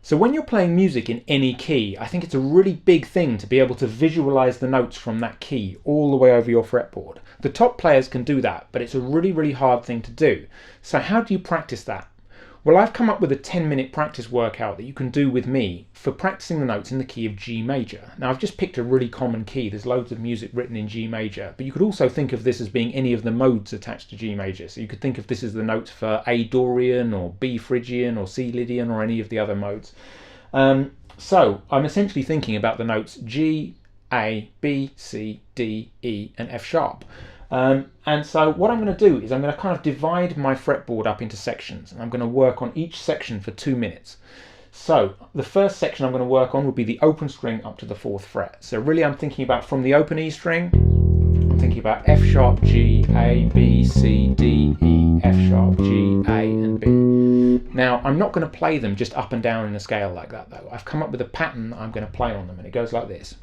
So when you're playing music in any key, I think it's a really big thing to be able to visualize the notes from that key all the way over your fretboard. The top players can do that, but it's a really hard thing to do. So how do you practice that? Well, I've come up with a 10-minute practice workout that you can do with me for practicing the notes in the key of G major. Now, I've just picked a really common key. There's loads of music written in G major, but you could also think of this as being any of the modes attached to G major. So you could think of this as the notes for A Dorian or B Phrygian or C Lydian or any of the other modes. So I'm essentially thinking about the notes G, A, B, C, D, E and F sharp. And so what I'm going to do is I'm going to kind of divide my fretboard up into sections, and I'm going to work on each section for 2 minutes. So the first section I'm going to work on would be the open string up to the 4th fret. So really I'm thinking about from the open E string, I'm thinking about F sharp, G, A, B, C, D, E, F sharp, G, A and B. Now I'm not going to play them just up and down in a scale like that though. I've come up with a pattern that I'm going to play on them, and it goes like this.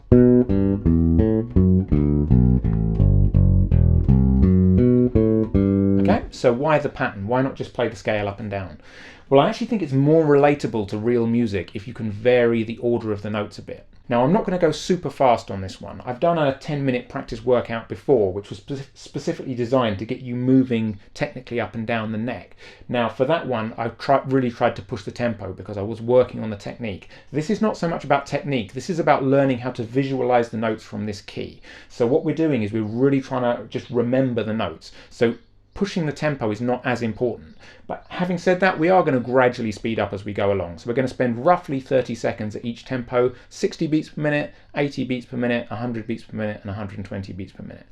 Okay, so why the pattern? Why not just play the scale up and down? Well, I actually think it's more relatable to real music if you can vary the order of the notes a bit. Now, I'm not going to go super fast on this one. I've done a 10-minute practice workout before, which was specifically designed to get you moving technically up and down the neck. Now, for that one, I really tried to push the tempo because I was working on the technique. This is not so much about technique. This is about learning how to visualize the notes from this key. So what we're doing is we're really trying to just remember the notes. So pushing the tempo is not as important. But having said that, we are going to gradually speed up as we go along. So we're going to spend roughly 30 seconds at each tempo, 60 beats per minute, 80 beats per minute, 100 beats per minute, and 120 beats per minute.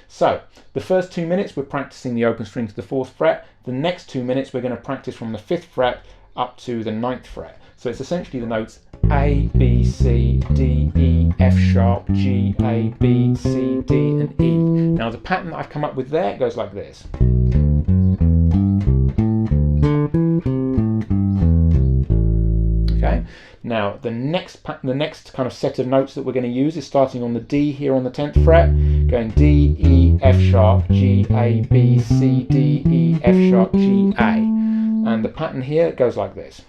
So the first 2 minutes we're practicing the open string to the 4th fret. The next 2 minutes we're going to practice from the 5th fret up to the 9th fret. So it's essentially the notes A, B, C, D, E, F sharp, G, A, B, C, D, and E. Now the pattern that I've come up with there goes like this. Okay. Now the next kind of set of notes that we're going to use is starting on the D here on the 10th fret, going D, E, F sharp, G, A, B, C, D, E, F sharp, G, A. And the pattern here goes like this.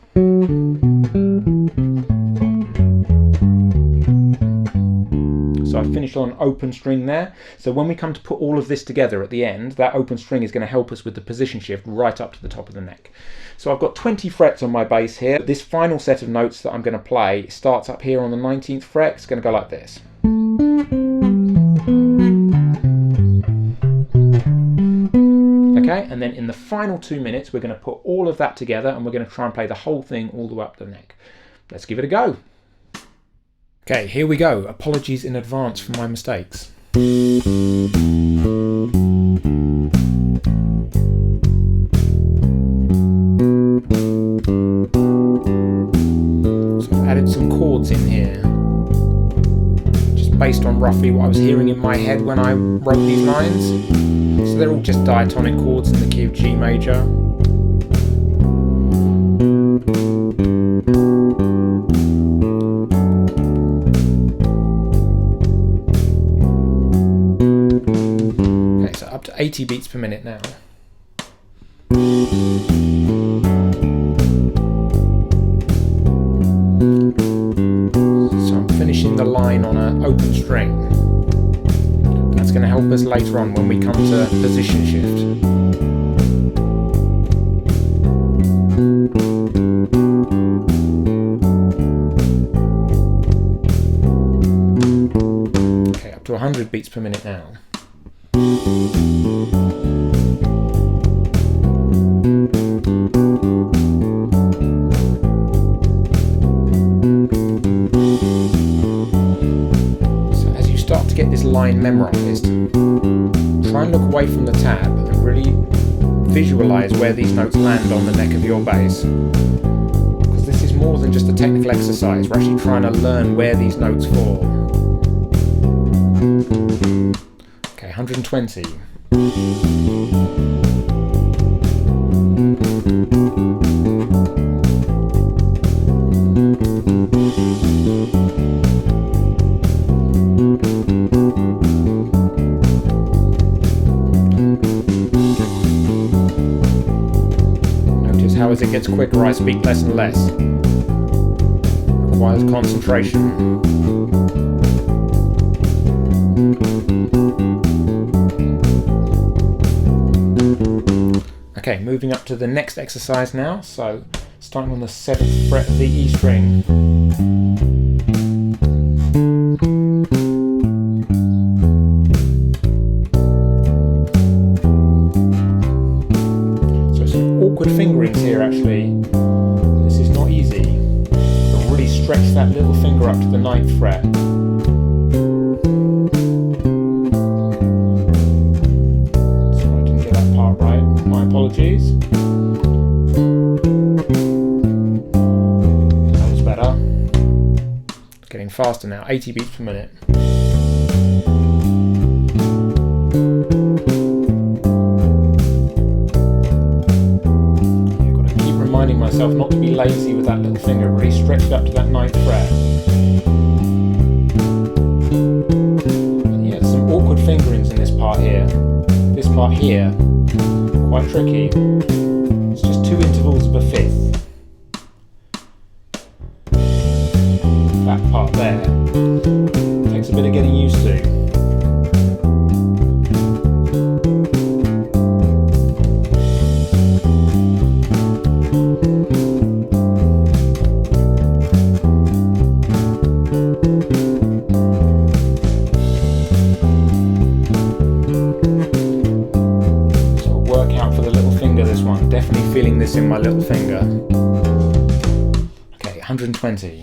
So I've finished on an open string there. So when we come to put all of this together at the end, that open string is going to help us with the position shift right up to the top of the neck. So I've got 20 frets on my bass here. This final set of notes that I'm going to play starts up here on the 19th fret. It's going to go like this. Okay, and then in the final 2 minutes, we're going to put all of that together and we're going to try and play the whole thing all the way up the neck. Let's give it a go. Okay, here we go. Apologies in advance for my mistakes. So I've added some chords in here, just based on roughly what I was hearing in my head when I wrote these lines. So they're all just diatonic chords in the key of G major. Okay, so up to 80 beats per minute now. So I'm finishing the line on an open string. That's going to help us later on when we come to position shift. Okay, up to 100 beats per minute now. Start to get this line memorized, try and look away from the tab and really visualize where these notes land on the neck of your bass, because this is more than just a technical exercise. We're actually trying to learn where these notes fall. Okay, 120. As it gets quicker, I speak less and less. requires concentration. Okay, moving up to the next exercise now. So starting on the 7th fret of the E string. So some awkward fingerings here actually. This is not easy. But really stretch that little finger up to the 9th fret. Apologies. That was better. Getting faster now, 80 beats per minute. I've got to keep reminding myself not to be lazy with that little finger, really stretch it up to that 9th fret. And yeah, there's some awkward fingerings in this part here. This part here. Quite tricky. It's just 2 intervals of a 5th. That part there takes a bit of getting used to. Definitely feeling this in my little finger. Okay, 120.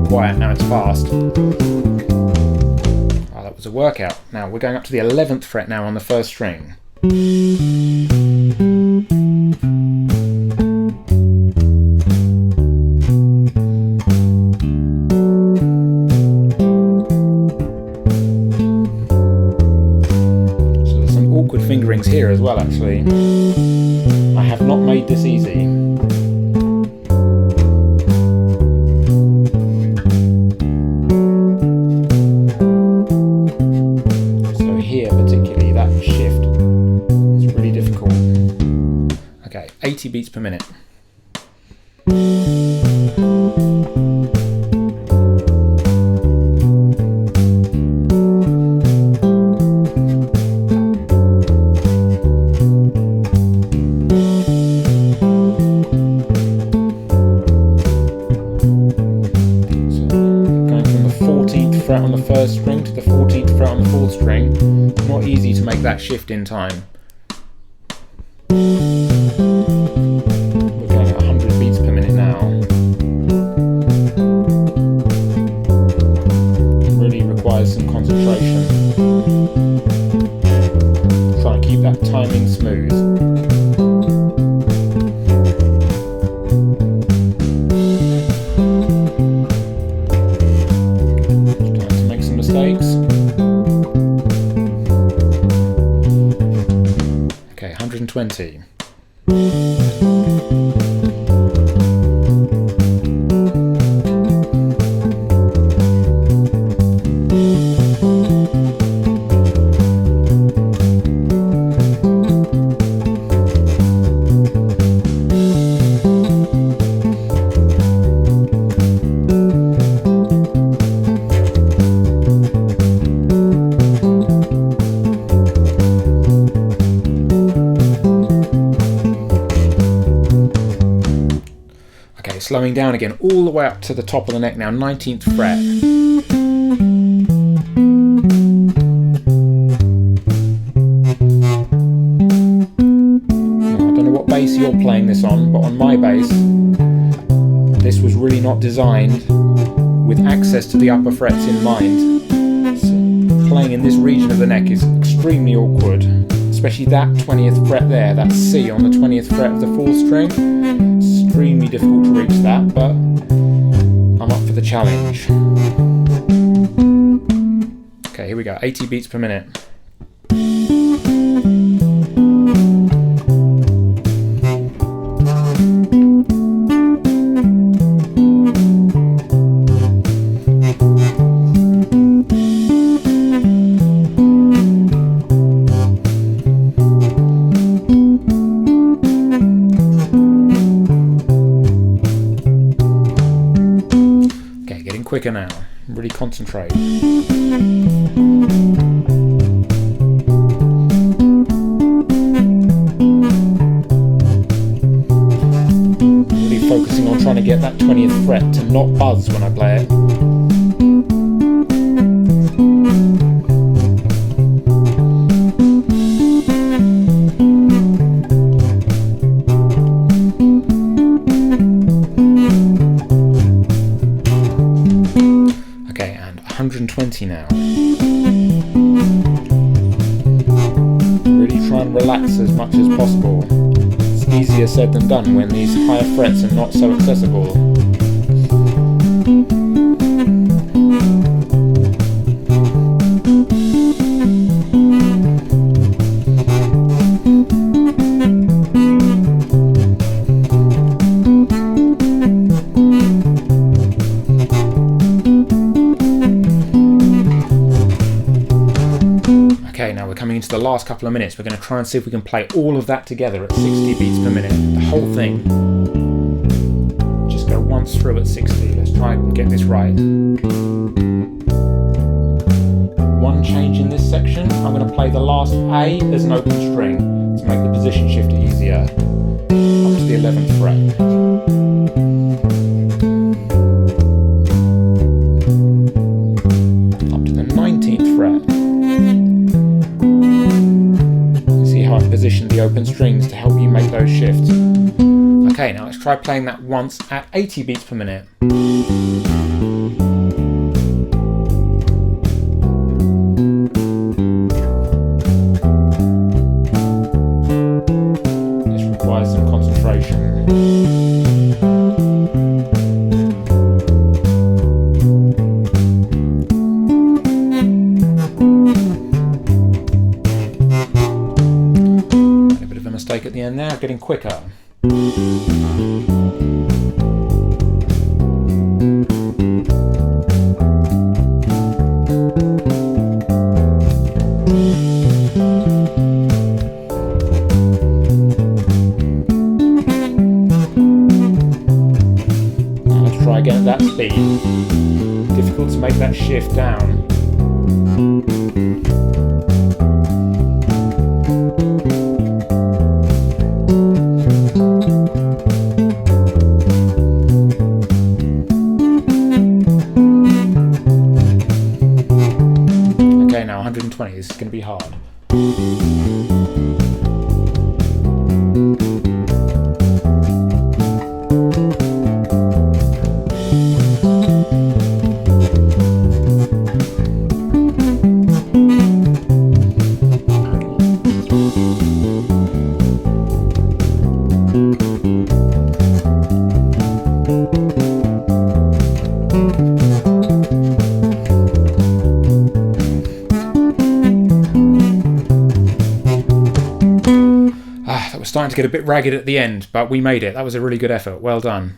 Quiet, now it's fast. Oh, that was a workout. Now we're going up to the 11th fret now on the 1st string. So there's some awkward fingerings here as well actually. I have not made this easy. Particularly that shift is really difficult. Okay, 80 beats per minute. Fret on the 1st string to the 14th fret on the 4th string. Not easy to make that shift in time. We're going at 100 beats per minute now. It really requires some concentration. Try and keep that timing smooth. Okay, 120. Slowing down again, all the way up to the top of the neck now, 19th fret. Now, I don't know what bass you're playing this on, but on my bass, this was really not designed with access to the upper frets in mind. So playing in this region of the neck is extremely awkward, especially that 20th fret there, that C on the 20th fret of the 4th string. Extremely difficult to reach that, but I'm I'm up for the challenge. Okay, here we go, 80 beats per minute. Quicker now, really concentrate. Really focusing on trying to get that 20th fret to not buzz when I play it. Okay, and 120 now. Really try and relax as much as possible. It's easier said than done when these higher frets are not so accessible. Okay, now we're coming into the last couple of minutes. We're going to try and see if we can play all of that together at 60 beats per minute. The whole thing. Just go once through at 60. Let's try and get this right. One change in this section. I'm going to play the last A as an open string to make the position shift easier. Up to the 11th fret. Up to the 19th fret. Position the open strings to help you make those shifts. Okay, now let's try playing that once at 80 beats per minute. This requires some concentration. Mistake at the end there, getting quicker. Now let's try again at that speed. Difficult to make that shift down. Now 120, this is going to be hard. That was starting to get a bit ragged at the end, but we made it. That was a really good effort. Well done.